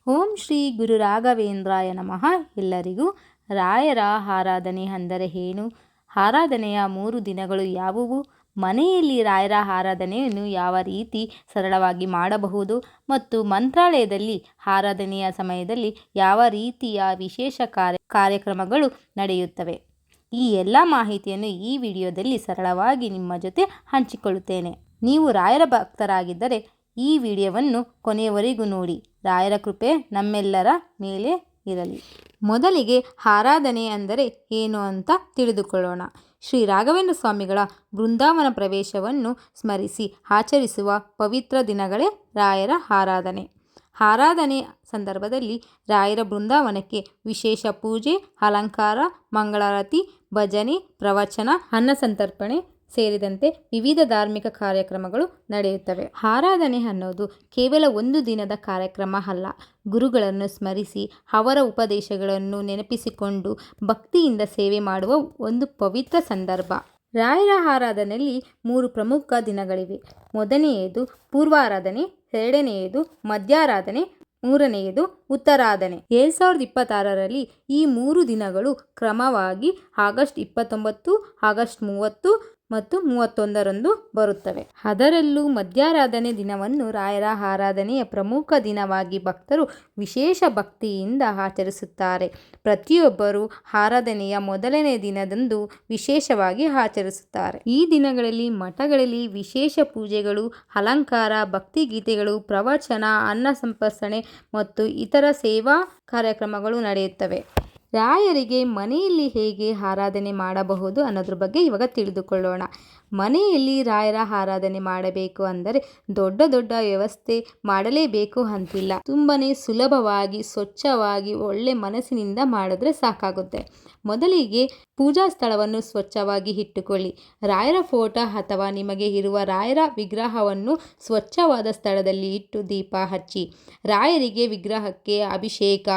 ಓಂ ಶ್ರೀ ಗುರು ರಾಘವೇಂದ್ರಾಯ ನಮಃ. ಎಲ್ಲರಿಗೂ ರಾಯರ ಆರಾಧನೆ ಅಂದರೆ ಏನು? ಆರಾಧನೆಯ 3 ದಿನಗಳು ಯಾವುವು? ಮನೆಯಲ್ಲಿ ರಾಯರ ಆರಾಧನೆಯನ್ನು ಯಾವ ರೀತಿ ಸರಳವಾಗಿ ಮಾಡಬಹುದು ಮತ್ತು ಮಂತ್ರಾಲಯದಲ್ಲಿ ಆರಾಧನೆಯ ಸಮಯದಲ್ಲಿ ಯಾವ ರೀತಿಯ ವಿಶೇಷ ಕಾರ್ಯಕ್ರಮಗಳು ನಡೆಯುತ್ತವೆ? ಈ ಎಲ್ಲ ಮಾಹಿತಿಯನ್ನು ಈ ವಿಡಿಯೋದಲ್ಲಿ ಸರಳವಾಗಿ ನಿಮ್ಮ ಜೊತೆ ಹಂಚಿಕೊಳ್ಳುತ್ತೇನೆ. ನೀವು ರಾಯರ ಭಕ್ತರಾಗಿದ್ದರೆ ಈ ವಿಡಿಯೋವನ್ನು ಕೊನೆಯವರೆಗೂ ನೋಡಿ. ರಾಯರ ಕೃಪೆ ನಮ್ಮೆಲ್ಲರ ಮೇಲೆ ಇರಲಿ. ಮೊದಲಿಗೆ ಆರಾಧನೆ ಅಂದರೆ ಏನು ಅಂತ ತಿಳಿದುಕೊಳ್ಳೋಣ. ಶ್ರೀ ರಾಘವೇಂದ್ರ ಸ್ವಾಮಿಗಳ ಬೃಂದಾವನ ಪ್ರವೇಶವನ್ನು ಸ್ಮರಿಸಿ ಆಚರಿಸುವ ಪವಿತ್ರ ದಿನಗಳೇ ರಾಯರ ಆರಾಧನೆ. ಆರಾಧನೆ ಸಂದರ್ಭದಲ್ಲಿ ರಾಯರ ಬೃಂದಾವನಕ್ಕೆ ವಿಶೇಷ ಪೂಜೆ, ಅಲಂಕಾರ, ಮಂಗಳಾರತಿ, ಭಜನೆ, ಪ್ರವಚನ, ಅನ್ನಸಂತರ್ಪಣೆ ಸೇರಿದಂತೆ ವಿವಿಧ ಧಾರ್ಮಿಕ ಕಾರ್ಯಕ್ರಮಗಳು ನಡೆಯುತ್ತವೆ. ಆರಾಧನೆ ಅನ್ನೋದು ಕೇವಲ ಒಂದು ದಿನದ ಕಾರ್ಯಕ್ರಮ ಅಲ್ಲ. ಗುರುಗಳನ್ನು ಸ್ಮರಿಸಿ ಅವರ ಉಪದೇಶಗಳನ್ನು ನೆನಪಿಸಿಕೊಂಡು ಭಕ್ತಿಯಿಂದ ಸೇವೆ ಮಾಡುವ ಒಂದು ಪವಿತ್ರ ಸಂದರ್ಭ. ರಾಯರ ಆರಾಧನೆಯಲ್ಲಿ 3 ಪ್ರಮುಖ ದಿನಗಳಿವೆ. ಮೊದಲನೆಯದು ಪೂರ್ವಾರಾಧನೆ, ಎರಡನೆಯದು ಮಧ್ಯಾರಾಧನೆ, ಮೂರನೆಯದು ಉತ್ತರಾಧನೆ. 2026ರಲ್ಲಿ ಈ 3 ದಿನಗಳು ಕ್ರಮವಾಗಿ ಆಗಸ್ಟ್ 29, ಆಗಸ್ಟ್ 30 ಮತ್ತು 31ರಂದು ಬರುತ್ತವೆ. ಅದರಲ್ಲೂ ಮಧ್ಯಾರಾಧನೆ ದಿನವನ್ನು ರಾಯರ ಆರಾಧನೆಯ ಪ್ರಮುಖ ದಿನವಾಗಿ ಭಕ್ತರು ವಿಶೇಷ ಭಕ್ತಿಯಿಂದ ಆಚರಿಸುತ್ತಾರೆ. ಪ್ರತಿಯೊಬ್ಬರು ಆರಾಧನೆಯ ಮೊದಲನೇ ದಿನದಂದು ವಿಶೇಷವಾಗಿ ಆಚರಿಸುತ್ತಾರೆ. ಈ ದಿನಗಳಲ್ಲಿ ಮಠಗಳಲ್ಲಿ ವಿಶೇಷ ಪೂಜೆಗಳು, ಅಲಂಕಾರ, ಭಕ್ತಿಗೀತೆಗಳು, ಪ್ರವಚನ, ಅನ್ನಸಂತರ್ಪಣೆ ಮತ್ತು ಇತರ ಸೇವಾ ಕಾರ್ಯಕ್ರಮಗಳು ನಡೆಯುತ್ತವೆ. ರಾಯರಿಗೆ ಮನೆಯಲ್ಲಿ ಹೇಗೆ ಆರಾಧನೆ ಮಾಡಬಹುದು ಅನ್ನೋದ್ರ ಬಗ್ಗೆ ಇವಾಗ ತಿಳಿದುಕೊಳ್ಳೋಣ. ಮನೆಯಲ್ಲಿ ರಾಯರ ಆರಾಧನೆ ಮಾಡಬೇಕು ಅಂದರೆ ದೊಡ್ಡ ವ್ಯವಸ್ಥೆ ಮಾಡಲೇಬೇಕು ಅಂತಿಲ್ಲ. ತುಂಬನೇ ಸುಲಭವಾಗಿ, ಸ್ವಚ್ಛವಾಗಿ, ಒಳ್ಳೆ ಮನಸ್ಸಿನಿಂದ ಮಾಡಿದ್ರೆ ಸಾಕಾಗುತ್ತೆ. ಮೊದಲಿಗೆ ಪೂಜಾ ಸ್ಥಳವನ್ನು ಸ್ವಚ್ಛವಾಗಿ ಇಟ್ಟುಕೊಳ್ಳಿ. ರಾಯರ ಫೋಟೋ ಅಥವಾ ನಿಮಗೆ ಇರುವ ರಾಯರ ವಿಗ್ರಹವನ್ನು ಸ್ವಚ್ಛವಾದ ಸ್ಥಳದಲ್ಲಿ ಇಟ್ಟು ದೀಪ ಹಚ್ಚಿ ರಾಯರಿಗೆ ವಿಗ್ರಹಕ್ಕೆ ಅಭಿಷೇಕ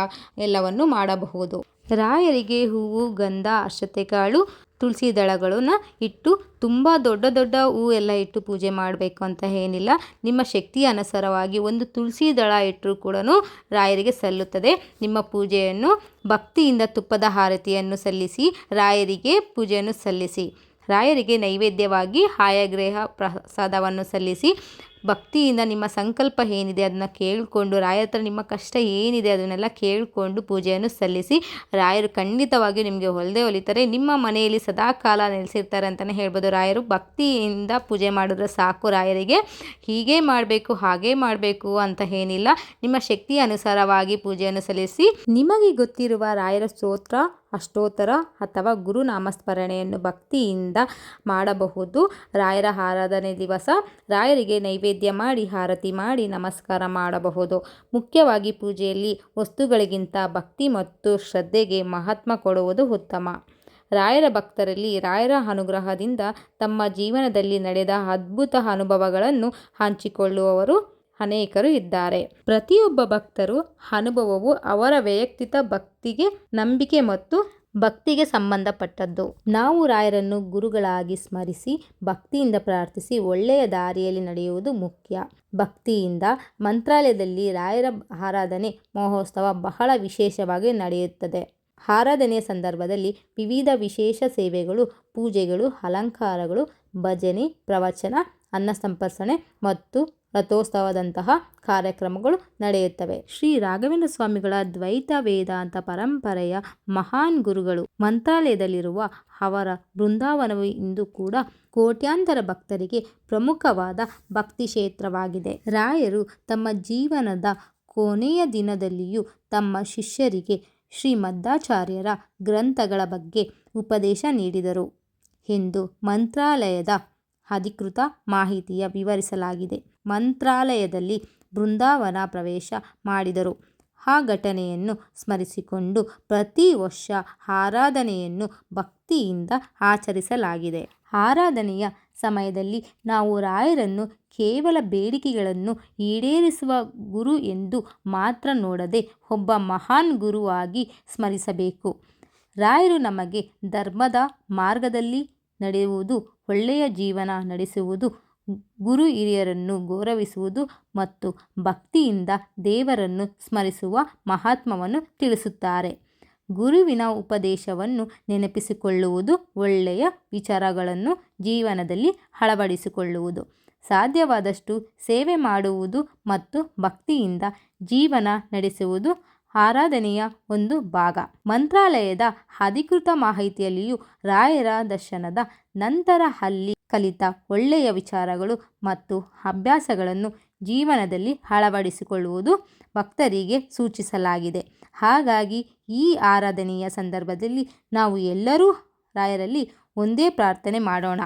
ಎಲ್ಲವನ್ನು ಮಾಡಬಹುದು. ರಾಯರಿಗೆ ಹೂವು, ಗಂಧ, ಅಕ್ಷತೆ ಕಾಳು, ತುಳಸಿ ದಳಗಳನ್ನು ಇಟ್ಟು ತುಂಬ ದೊಡ್ಡ ಹೂ ಎಲ್ಲ ಇಟ್ಟು ಪೂಜೆ ಮಾಡಬೇಕು ಅಂತ ಏನಿಲ್ಲ. ನಿಮ್ಮ ಶಕ್ತಿಯ ಅನುಸಾರವಾಗಿ ಒಂದು ತುಳಸಿ ದಳ ಇಟ್ಟರೂ ಕೂಡ ರಾಯರಿಗೆ ಸಲ್ಲುತ್ತದೆ. ನಿಮ್ಮ ಪೂಜೆಯನ್ನು ಭಕ್ತಿಯಿಂದ ತುಪ್ಪದ ಆರತಿಯನ್ನು ಸಲ್ಲಿಸಿ ರಾಯರಿಗೆ ಪೂಜೆಯನ್ನು ಸಲ್ಲಿಸಿ. ರಾಯರಿಗೆ ನೈವೇದ್ಯವಾಗಿ ಆಯಗ್ರಹ ಪ್ರಸಾದವನ್ನು ಸಲ್ಲಿಸಿ ಭಕ್ತಿಯಿಂದ ನಿಮ್ಮ ಸಂಕಲ್ಪ ಏನಿದೆ ಅದನ್ನು ಕೇಳಿಕೊಂಡು ರಾಯರ ಹತ್ರ ನಿಮ್ಮ ಕಷ್ಟ ಏನಿದೆ ಅದನ್ನೆಲ್ಲ ಕೇಳಿಕೊಂಡು ಪೂಜೆಯನ್ನು ಸಲ್ಲಿಸಿ. ರಾಯರು ಖಂಡಿತವಾಗಿಯೂ ನಿಮಗೆ ಒಲಿತಾರೆ. ನಿಮ್ಮ ಮನೆಯಲ್ಲಿ ಸದಾಕಾಲ ನೆಲೆಸಿರ್ತಾರೆ ಅಂತಲೇ ಹೇಳ್ಬೋದು. ರಾಯರು ಭಕ್ತಿಯಿಂದ ಪೂಜೆ ಮಾಡಿದ್ರೆ ಸಾಕು. ರಾಯರಿಗೆ ಹೀಗೆ ಮಾಡಬೇಕು ಹಾಗೆ ಮಾಡಬೇಕು ಅಂತ ಏನಿಲ್ಲ. ನಿಮ್ಮ ಶಕ್ತಿಯ ಅನುಸಾರವಾಗಿ ಪೂಜೆಯನ್ನು ಸಲ್ಲಿಸಿ. ನಿಮಗೆ ಗೊತ್ತಿರುವ ರಾಯರ ಸ್ತೋತ್ರ, ಅಷ್ಟೋತ್ತರ ಅಥವಾ ಗುರುನಾಮಸ್ಮರಣೆಯನ್ನು ಭಕ್ತಿಯಿಂದ ಮಾಡಬಹುದು. ರಾಯರ ಆರಾಧನೆ ದಿವಸ ರಾಯರಿಗೆ ನೈವೇದ್ಯ ಮಾಡಿ ಆರತಿ ಮಾಡಿ ನಮಸ್ಕಾರ ಮಾಡಬಹುದು. ಮುಖ್ಯವಾಗಿ ಪೂಜೆಯಲ್ಲಿ ವಸ್ತುಗಳಿಗಿಂತ ಭಕ್ತಿ ಮತ್ತು ಶ್ರದ್ಧೆಗೆ ಮಹತ್ವ ಕೊಡುವುದು ಉತ್ತಮ. ರಾಯರ ಭಕ್ತರಲ್ಲಿ ರಾಯರ ಅನುಗ್ರಹದಿಂದ ತಮ್ಮ ಜೀವನದಲ್ಲಿ ನಡೆದ ಅದ್ಭುತ ಅನುಭವಗಳನ್ನು ಹಂಚಿಕೊಳ್ಳುವವರು ಅನೇಕರು ಇದ್ದಾರೆ. ಪ್ರತಿಯೊಬ್ಬ ಭಕ್ತರು ಅನುಭವವು ಅವರ ವೈಯಕ್ತಿಕ ಭಕ್ತಿಗೆ, ನಂಬಿಕೆ ಮತ್ತು ಭಕ್ತಿಗೆ ಸಂಬಂಧಪಟ್ಟದ್ದು. ನಾವು ರಾಯರನ್ನು ಗುರುಗಳಾಗಿ ಸ್ಮರಿಸಿ ಭಕ್ತಿಯಿಂದ ಪ್ರಾರ್ಥಿಸಿ ಒಳ್ಳೆಯ ದಾರಿಯಲ್ಲಿ ನಡೆಯುವುದು ಮುಖ್ಯ. ಭಕ್ತಿಯಿಂದ ಮಂತ್ರಾಲಯದಲ್ಲಿ ರಾಯರ ಆರಾಧನೆ ಮಹೋತ್ಸವ ಬಹಳ ವಿಶೇಷವಾಗಿ ನಡೆಯುತ್ತದೆ. ಆರಾಧನೆಯ ಸಂದರ್ಭದಲ್ಲಿ ವಿವಿಧ ವಿಶೇಷ ಸೇವೆಗಳು, ಪೂಜೆಗಳು, ಅಲಂಕಾರಗಳು, ಭಜನೆ, ಪ್ರವಚನ, ಅನ್ನಸಂತರ್ಪಣೆ ಮತ್ತು ರಥೋತ್ಸವದಂತಹ ಕಾರ್ಯಕ್ರಮಗಳು ನಡೆಯುತ್ತವೆ. ಶ್ರೀ ರಾಘವೇಂದ್ರ ಸ್ವಾಮಿಗಳ ದ್ವೈತ ವೇದಾಂತ ಪರಂಪರೆಯ ಮಹಾನ್ ಗುರುಗಳು ಮಂತ್ರಾಲಯದಲ್ಲಿರುವ ಅವರ ಬೃಂದಾವನವು ಇಂದು ಕೂಡ ಕೋಟ್ಯಾಂತರ ಭಕ್ತರಿಗೆ ಪ್ರಮುಖವಾದ ಭಕ್ತಿ ಕ್ಷೇತ್ರವಾಗಿದೆ. ರಾಯರು ತಮ್ಮ ಜೀವನದ ಕೊನೆಯ ದಿನದಲ್ಲಿಯೂ ತಮ್ಮ ಶಿಷ್ಯರಿಗೆ ಶ್ರೀಮದಾಚಾರ್ಯರ ಗ್ರಂಥಗಳ ಬಗ್ಗೆ ಉಪದೇಶ ನೀಡಿದರು ಎಂದು ಮಂತ್ರಾಲಯದ ಅಧಿಕೃತ ಮಾಹಿತಿಯ ವಿವರಿಸಲಾಗಿದೆ. ಮಂತ್ರಾಲಯದಲ್ಲಿ ಬೃಂದಾವನ ಪ್ರವೇಶ ಮಾಡಿದರು. ಆ ಘಟನೆಯನ್ನು ಸ್ಮರಿಸಿಕೊಂಡು ಪ್ರತಿ ವರ್ಷ ಆರಾಧನೆಯನ್ನು ಭಕ್ತಿಯಿಂದ ಆಚರಿಸಲಾಗಿದೆ. ಆರಾಧನೆಯ ಸಮಯದಲ್ಲಿ ನಾವು ರಾಯರನ್ನು ಕೇವಲ ಬೇಡಿಕೆಗಳನ್ನು ಈಡೇರಿಸುವ ಗುರು ಎಂದು ಮಾತ್ರ ನೋಡದೆ ಒಬ್ಬ ಮಹಾನ್ ಗುರುವಾಗಿ ಸ್ಮರಿಸಬೇಕು. ರಾಯರು ನಮಗೆ ಧರ್ಮದ ಮಾರ್ಗದಲ್ಲಿ ನಡೆಯುವುದು, ಒಳ್ಳೆಯ ಜೀವನ ನಡೆಸುವುದು, ಗುರು ಹಿರಿಯರನ್ನು ಗೌರವಿಸುವುದು ಮತ್ತು ಭಕ್ತಿಯಿಂದ ದೇವರನ್ನು ಸ್ಮರಿಸುವ ಮಹತ್ವವನ್ನು ತಿಳಿಸುತ್ತಾರೆ. ಗುರುವಿನ ಉಪದೇಶವನ್ನು ನೆನಪಿಸಿಕೊಳ್ಳುವುದು, ಒಳ್ಳೆಯ ವಿಚಾರಗಳನ್ನು ಜೀವನದಲ್ಲಿ ಅಳವಡಿಸಿಕೊಳ್ಳುವುದು, ಸಾಧ್ಯವಾದಷ್ಟು ಸೇವೆ ಮಾಡುವುದು ಮತ್ತು ಭಕ್ತಿಯಿಂದ ಜೀವನ ನಡೆಸುವುದು ಆರಾಧನೆಯ ಒಂದು ಭಾಗ. ಮಂತ್ರಾಲಯದ ಅಧಿಕೃತ ಮಾಹಿತಿಯಲ್ಲಿಯೂ ರಾಯರ ದರ್ಶನದ ನಂತರ ಅಲ್ಲಿ ಕಲಿತ ಒಳ್ಳೆಯ ವಿಚಾರಗಳು ಮತ್ತು ಅಭ್ಯಾಸಗಳನ್ನು ಜೀವನದಲ್ಲಿ ಅಳವಡಿಸಿಕೊಳ್ಳುವುದು ಭಕ್ತರಿಗೆ ಸೂಚಿಸಲಾಗಿದೆ. ಹಾಗಾಗಿ ಈ ಆರಾಧನೆಯ ಸಂದರ್ಭದಲ್ಲಿ ನಾವು ಎಲ್ಲರೂ ರಾಯರಲ್ಲಿ ಒಂದೇ ಪ್ರಾರ್ಥನೆ ಮಾಡೋಣ.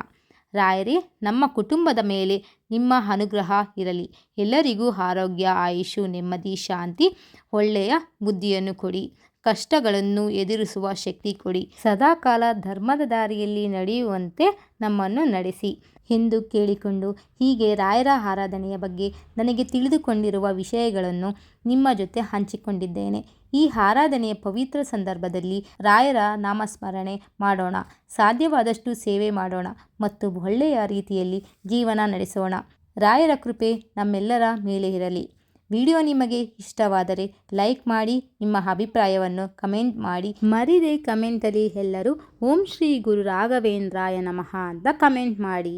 ರಾಯರೇ, ನಮ್ಮ ಕುಟುಂಬದ ಮೇಲೆ ನಿಮ್ಮ ಅನುಗ್ರಹ ಇರಲಿ. ಎಲ್ಲರಿಗೂ ಆರೋಗ್ಯ, ಆಯುಷು, ನೆಮ್ಮದಿ, ಶಾಂತಿ, ಒಳ್ಳೆಯ ಬುದ್ಧಿಯನ್ನು ಕೊಡಿ. ಕಷ್ಟಗಳನ್ನು ಎದುರಿಸುವ ಶಕ್ತಿ ಕೊಡಿ. ಸದಾಕಾಲ ಧರ್ಮದ ದಾರಿಯಲ್ಲಿ ನಡೆಯುವಂತೆ ನಮ್ಮನ್ನು ನಡೆಸಿ ಎಂದು ಕೇಳಿಕೊಂಡು, ಹೀಗೆ ರಾಯರ ಆರಾಧನೆಯ ಬಗ್ಗೆ ನನಗೆ ತಿಳಿದುಕೊಂಡಿರುವ ವಿಷಯಗಳನ್ನು ನಿಮ್ಮ ಜೊತೆ ಹಂಚಿಕೊಂಡಿದ್ದೇನೆ. ಈ ಆರಾಧನೆಯ ಪವಿತ್ರ ಸಂದರ್ಭದಲ್ಲಿ ರಾಯರ ನಾಮಸ್ಮರಣೆ ಮಾಡೋಣ, ಸಾಧ್ಯವಾದಷ್ಟು ಸೇವೆ ಮಾಡೋಣ ಮತ್ತು ಒಳ್ಳೆಯ ರೀತಿಯಲ್ಲಿ ಜೀವನ ನಡೆಸೋಣ. ರಾಯರ ಕೃಪೆ ನಮ್ಮೆಲ್ಲರ ಮೇಲೆ ಇರಲಿ. ವಿಡಿಯೋ ನಿಮಗೆ ಇಷ್ಟವಾದರೆ ಲೈಕ್ ಮಾಡಿ, ನಿಮ್ಮ ಅಭಿಪ್ರಾಯವನ್ನು ಕಮೆಂಟ್ ಮಾಡಿ. ಮರಿದೆ ಕಮೆಂಟಲ್ಲಿ ಎಲ್ಲರೂ ಓಂ ಶ್ರೀ ಗುರು ರಾಘವೇಂದ್ರಾಯ ನಮಃ ಅಂತ ಕಮೆಂಟ್ ಮಾಡಿ.